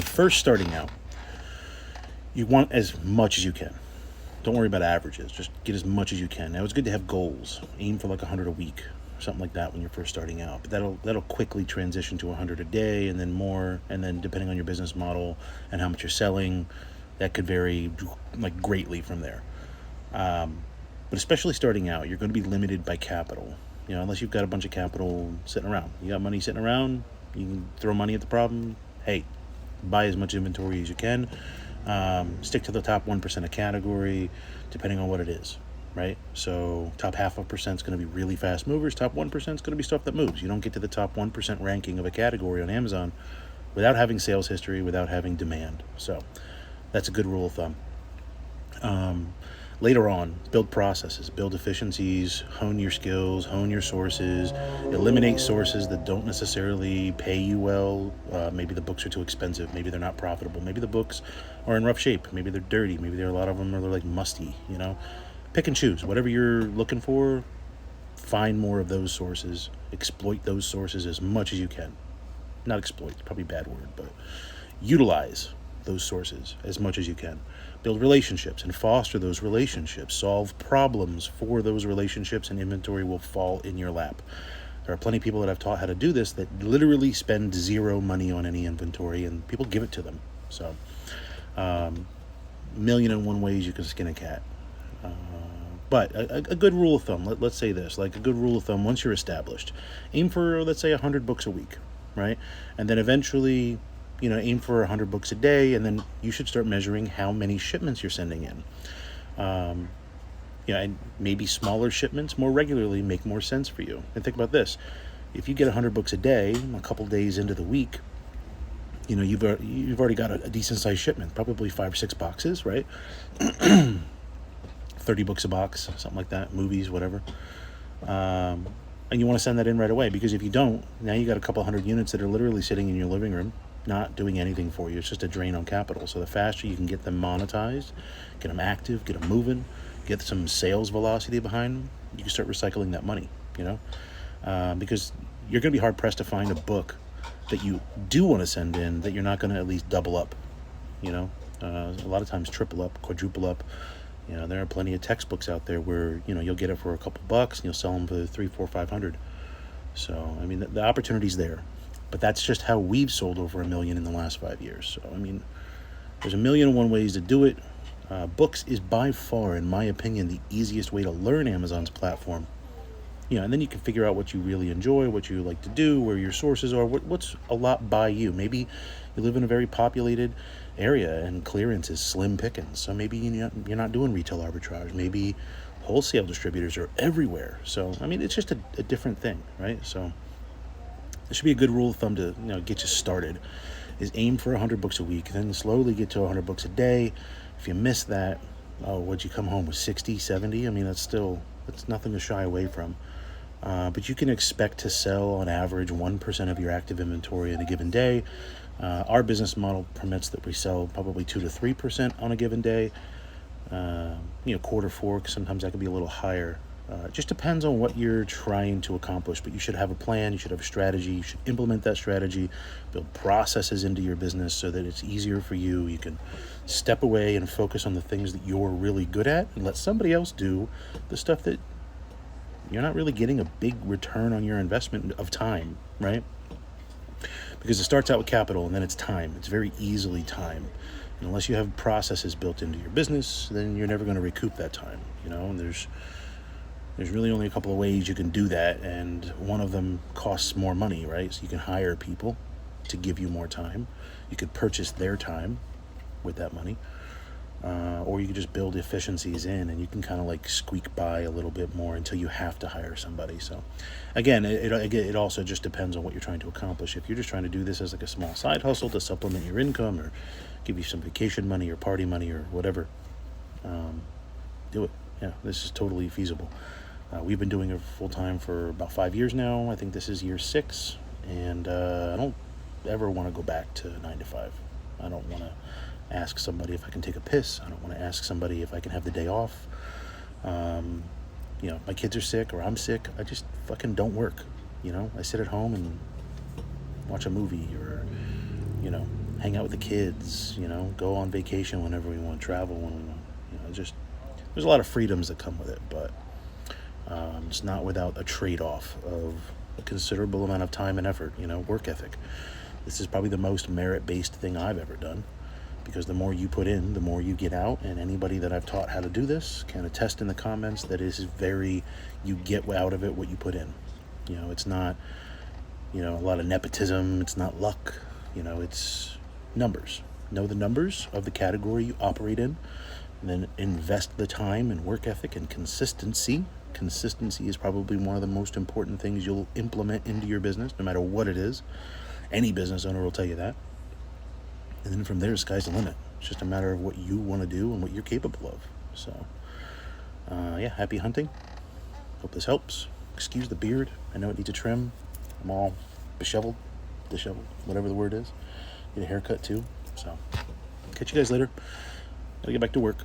first starting out, you want as much as you can. Don't worry about averages. Just get as much as you can. Now, it's good to have goals. Aim for like 100 a week, or something like that when you're first starting out. But that'll quickly transition to 100 a day, and then more. And then depending on your business model and how much you're selling, that could vary like greatly from there. But especially starting out, you're going to be limited by capital. Unless you've got a bunch of capital sitting around. You got money sitting around, you can throw money at the problem. Hey, buy as much inventory as you can. Stick to the top 1% of category, depending on what it is, right? So top 0.5% is going to be really fast movers. Top 1% is going to be stuff that moves. You don't get to the top 1% ranking of a category on Amazon without having sales history, without having demand. So that's a good rule of thumb. Later on, build processes, build efficiencies, hone your skills, hone your sources, eliminate sources that don't necessarily pay you well. Maybe the books are too expensive. Maybe they're not profitable. Maybe the books are in rough shape. Maybe they're dirty. Maybe a lot of them are like musty, Pick and choose. Whatever you're looking for, find more of those sources. Exploit those sources as much as you can. Not exploit, probably a bad word, but utilize those sources as much as you can. Build relationships and foster those relationships. Solve problems for those relationships, and inventory will fall in your lap. There are plenty of people that I've taught how to do this that literally spend zero money on any inventory, and people give it to them. So, 1,000,001 ways you can skin a cat. But a good rule of thumb, let's say this, like a good rule of thumb, once you're established, aim for, let's say, 100 books a week, right? And then eventually, aim for 100 books a day, and then you should start measuring how many shipments you're sending in. And maybe smaller shipments more regularly make more sense for you. And think about this. If you get 100 books a day, a couple days into the week, you've already got a decent sized shipment, probably 5 or 6 boxes, right? 30 books a box, something like that, movies, whatever. And you want to send that in right away, because if you don't, now you got a couple hundred units that are literally sitting in your living room, not doing anything for you. It's just a drain on capital. So the faster you can get them monetized, get them active, get them moving, get some sales velocity behind them, you can start recycling that money, because you're going to be hard pressed to find a book that you do want to send in that you're not going to at least double up, a lot of times triple up, quadruple up. There are plenty of textbooks out there where, you'll get it for a couple bucks and you'll sell them for 300, 400, 500. So, the opportunity's there. But that's just how we've sold over 1 million in the last 5 years. So, there's 1,000,001 ways to do it. Books is by far, in my opinion, the easiest way to learn Amazon's platform. And then you can figure out what you really enjoy, what you like to do, where your sources are, what's a lot by you. Maybe you live in a very populated area and clearance is slim pickings. So maybe you're not doing retail arbitrage. Maybe wholesale distributors are everywhere. So, it's just a different thing, right? So this should be a good rule of thumb to get you started, is aim for 100 books a week, then slowly get to 100 books a day. If you miss that, would you come home with 60, 70? That's nothing to shy away from. But you can expect to sell on average 1% of your active inventory in a given day. Our business model permits that we sell probably 2 to 3% on a given day. Quarter fork, sometimes that could be a little higher. It just depends on what you're trying to accomplish, but you should have a plan, you should have a strategy, you should implement that strategy, build processes into your business so that it's easier for you. You can step away and focus on the things that you're really good at and let somebody else do the stuff that you're not really getting a big return on your investment of time, right? Because it starts out with capital and then it's time. It's very easily time. And unless you have processes built into your business, then you're never going to recoup that time, and there's really only a couple of ways you can do that, and one of them costs more money, right? So you can hire people to give you more time. You could purchase their time with that money, or you could just build efficiencies in, and you can kind of like squeak by a little bit more until you have to hire somebody. So again, it also just depends on what you're trying to accomplish. If you're just trying to do this as like a small side hustle to supplement your income or give you some vacation money or party money or whatever, do it. Yeah, this is totally feasible. We've been doing it full-time for about 5 years now. I think this is year 6, and I don't ever want to go back to 9 to 5. I don't want to ask somebody if I can take a piss. I don't want to ask somebody if I can have the day off. My kids are sick or I'm sick. I just fucking don't work. I sit at home and watch a movie or, hang out with the kids, go on vacation whenever we want, travel when we want. Just there's a lot of freedoms that come with it, but it's not without a trade-off of a considerable amount of time and effort, work ethic. This is probably the most merit-based thing I've ever done, because the more you put in, the more you get out, and anybody that I've taught how to do this can attest in the comments that it is you get out of it what you put in. It's not, a lot of nepotism, it's not luck, it's numbers. Know the numbers of the category you operate in, and then invest the time and work ethic and consistency. Consistency is probably one of the most important things you'll implement into your business, no matter what it is. Any business owner will tell you that. And then from there, the sky's the limit. It's just a matter of what you want to do and what you're capable of. So, happy hunting. Hope this helps. Excuse the beard. I know it needs a trim. I'm all disheveled, whatever the word is. Need a haircut too. So, catch you guys later. Gotta get back to work.